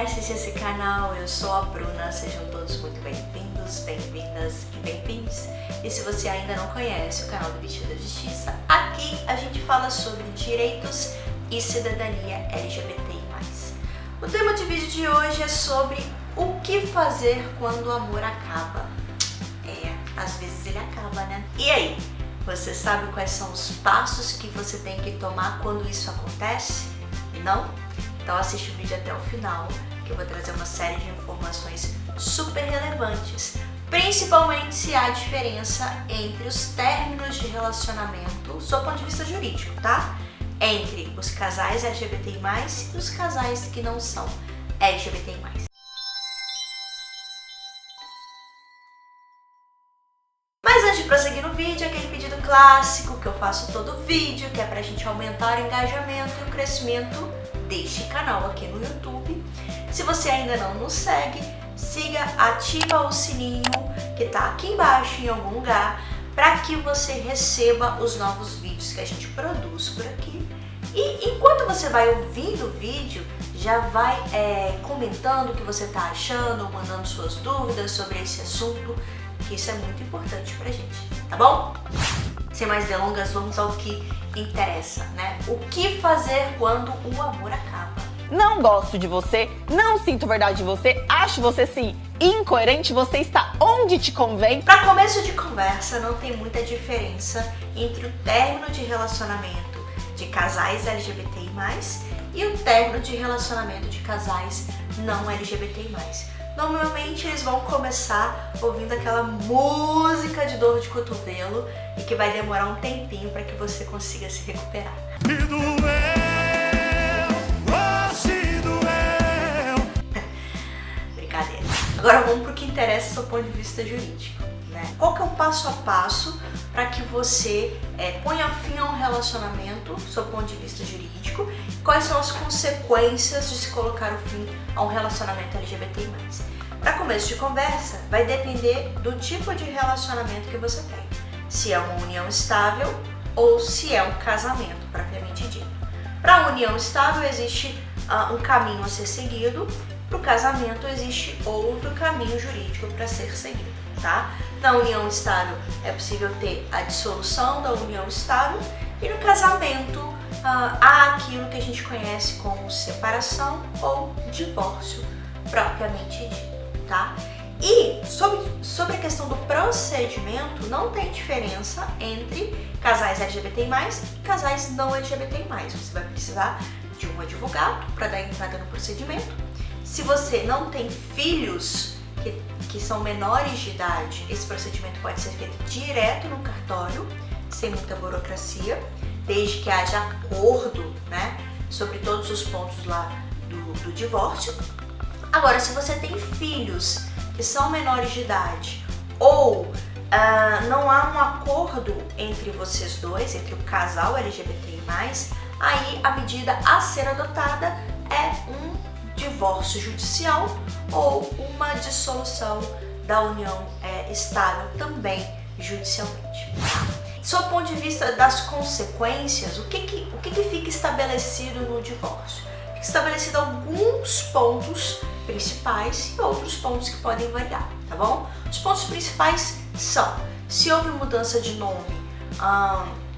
conheces esse canal, eu sou a Bruna, sejam todos muito bem-vindos, bem-vindas e bem-vindos. E se você ainda não conhece o canal do Bicho da Justiça, aqui a gente fala sobre direitos e cidadania LGBTI+. O tema de vídeo de hoje é sobre o que fazer quando o amor acaba. Às vezes ele acaba, né? E aí, você sabe quais são os passos que você tem que tomar quando isso acontece? Não? Então assiste o vídeo até o final, que eu vou trazer uma série de informações super relevantes, principalmente se há diferença entre os términos de relacionamento, sob o ponto de vista jurídico, tá? Entre os casais LGBTI+, e os casais que não são LGBTI+. Mas antes de prosseguir no vídeo, aquele pedido clássico que eu faço todo vídeo, que é pra gente aumentar o engajamento e o crescimento deste canal aqui no YouTube. Se você ainda não nos segue, siga, ativa o sininho que tá aqui embaixo em algum lugar, para que você receba os novos vídeos que a gente produz por aqui. E enquanto você vai ouvindo o vídeo, já vai comentando o que você tá achando, mandando suas dúvidas sobre esse assunto, que isso é muito importante pra gente, tá bom? Sem mais delongas, vamos ao que interessa, né? O que fazer quando o amor acaba? Não gosto de você, não sinto verdade de você, acho você sim incoerente, você está onde te convém. Para começo de conversa, não tem muita diferença entre o término de relacionamento de casais LGBTI+, e o término de relacionamento de casais não LGBTI+. Normalmente eles vão começar ouvindo aquela música de dor de cotovelo e que vai demorar um tempinho para que você consiga se recuperar. Me doeu, oh, se doeu. Brincadeira. Agora vamos para o que interessa do ponto de vista jurídico, né? Qual que é o passo a passo para que você ponha fim a um relacionamento sob o ponto de vista jurídico? Quais são as consequências de se colocar o fim a um relacionamento LGBTI+. Para começo de conversa, vai depender do tipo de relacionamento que você tem. Se é uma união estável ou se é um casamento, propriamente dito. Para a união estável existe um caminho a ser seguido, para o casamento existe outro caminho jurídico para ser seguido, tá? Na união estável é possível ter a dissolução da união estável e no casamento há aquilo que a gente conhece como separação ou divórcio propriamente dito, tá? E sobre a questão do procedimento, não tem diferença entre casais LGBTI+, e casais não LGBTI+. Você vai precisar de um advogado para dar entrada no procedimento. Se você não tem filhos que são menores de idade, esse procedimento pode ser feito direto no cartório, sem muita burocracia, desde que haja acordo, né, sobre todos os pontos lá do divórcio. Agora, se você tem filhos que são menores de idade ou não há um acordo entre vocês dois, entre o casal LGBTI+, aí a medida a ser adotada é um divórcio judicial ou uma dissolução da união estável também judicialmente. Sob o ponto de vista das consequências, o que fica estabelecido no divórcio? Fica estabelecido alguns pontos principais e outros pontos que podem variar, tá bom? Os pontos principais são: se houve mudança de nome,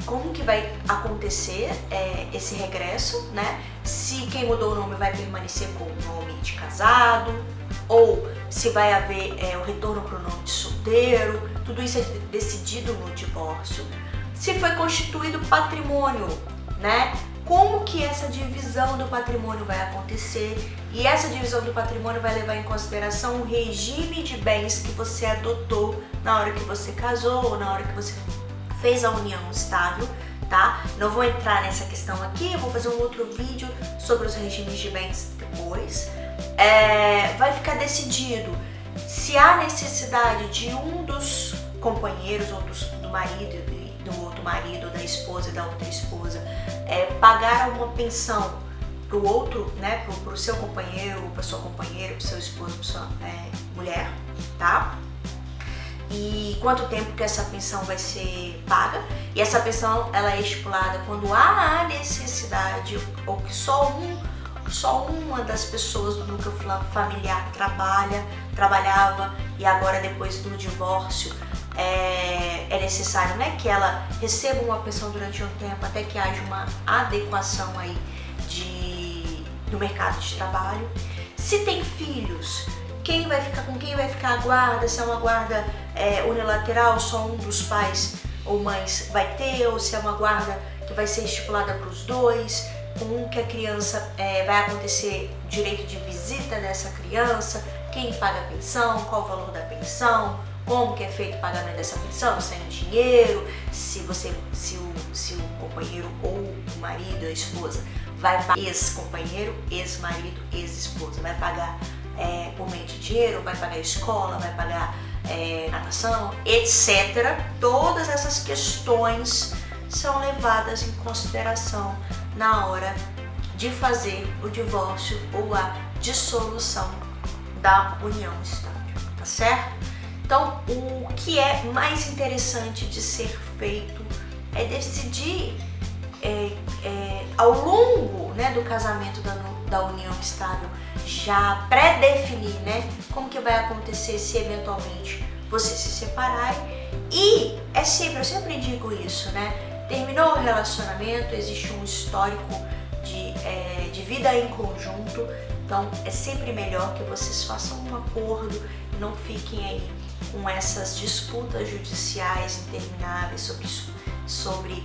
como que vai acontecer esse regresso, né? Se quem mudou o nome vai permanecer com o nome de casado, ou se vai haver o retorno para o nome de solteiro. Tudo isso é decidido no divórcio. Se foi constituído patrimônio, né? Como que essa divisão do patrimônio vai acontecer? E essa divisão do patrimônio vai levar em consideração o regime de bens que você adotou na hora que você casou ou na hora que você fez a união estável, tá? Não vou entrar nessa questão aqui, eu vou fazer um outro vídeo sobre os regimes de bens depois. Vai ficar decidido se há necessidade de um dos companheiros ou do marido e do outro marido, da esposa e da outra esposa, pagar uma pensão para o outro, né, para o seu companheiro, para sua companheira, para o seu esposo, para sua mulher, tá? E quanto tempo que essa pensão vai ser paga. E essa pensão ela é estipulada quando há necessidade ou que só um só uma das pessoas do núcleo familiar trabalhava e agora depois do divórcio é necessário, né, que ela receba uma pensão durante um tempo até que haja uma adequação aí do mercado de trabalho. Se tem filhos, com quem vai ficar a guarda? Se é uma guarda unilateral, só um dos pais ou mães vai ter, ou se é uma guarda que vai ser estipulada para os dois, com que a criança vai acontecer o direito de visita dessa criança, quem paga a pensão, qual o valor da pensão, como que é feito o pagamento dessa pensão, se é em dinheiro, se o companheiro ou o marido ou a esposa vai pagar, ex-companheiro, ex-marido, ex-esposa, vai pagar por meio de dinheiro, vai pagar escola, vai pagar natação, etc. Todas essas questões são levadas em consideração na hora de fazer o divórcio ou a dissolução da união estável, tá certo? Então, o que é mais interessante de ser feito é decidir ao longo, né, do casamento da união estável, já pré-definir, né, como que vai acontecer se eventualmente vocês se separarem. E eu sempre digo isso, né? Terminou o relacionamento, existe um histórico de vida em conjunto, então é sempre melhor que vocês façam um acordo e não fiquem aí com essas disputas judiciais intermináveis sobre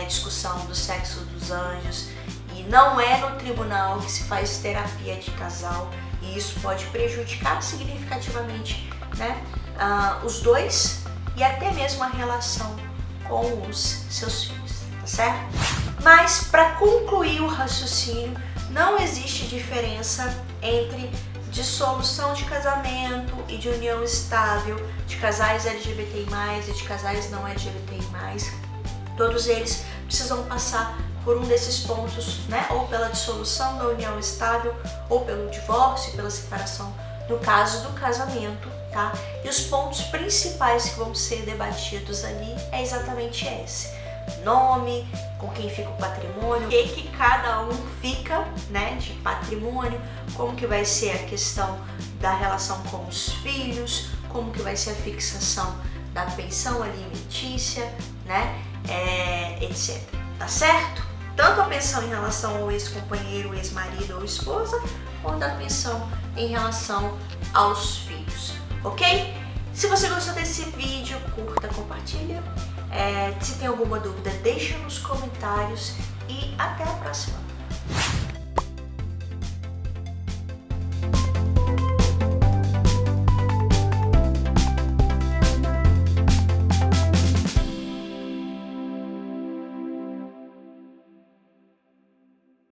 discussão do sexo dos anjos. E não é no tribunal que se faz terapia de casal, e isso pode prejudicar significativamente, né, os dois e até mesmo a relação com os seus filhos, tá certo? Mas para concluir o raciocínio, não existe diferença entre dissolução de casamento e de união estável, de casais LGBTI+, e de casais não LGBTI+. Todos eles precisam passar por um desses pontos, né? Ou pela dissolução da união estável, ou pelo divórcio, pela separação, no caso do casamento, tá? E os pontos principais que vão ser debatidos ali é exatamente esse: nome, com quem fica o patrimônio, o que cada um fica, né, de patrimônio, como que vai ser a questão da relação com os filhos, como que vai ser a fixação da pensão alimentícia, né, etc. Tá certo? Tanto a pensão em relação ao ex-companheiro, ex-marido ou esposa, quanto a pensão em relação aos filhos, ok? Se você gostou desse vídeo, curta, compartilha. Se tem alguma dúvida, deixa nos comentários e até a próxima.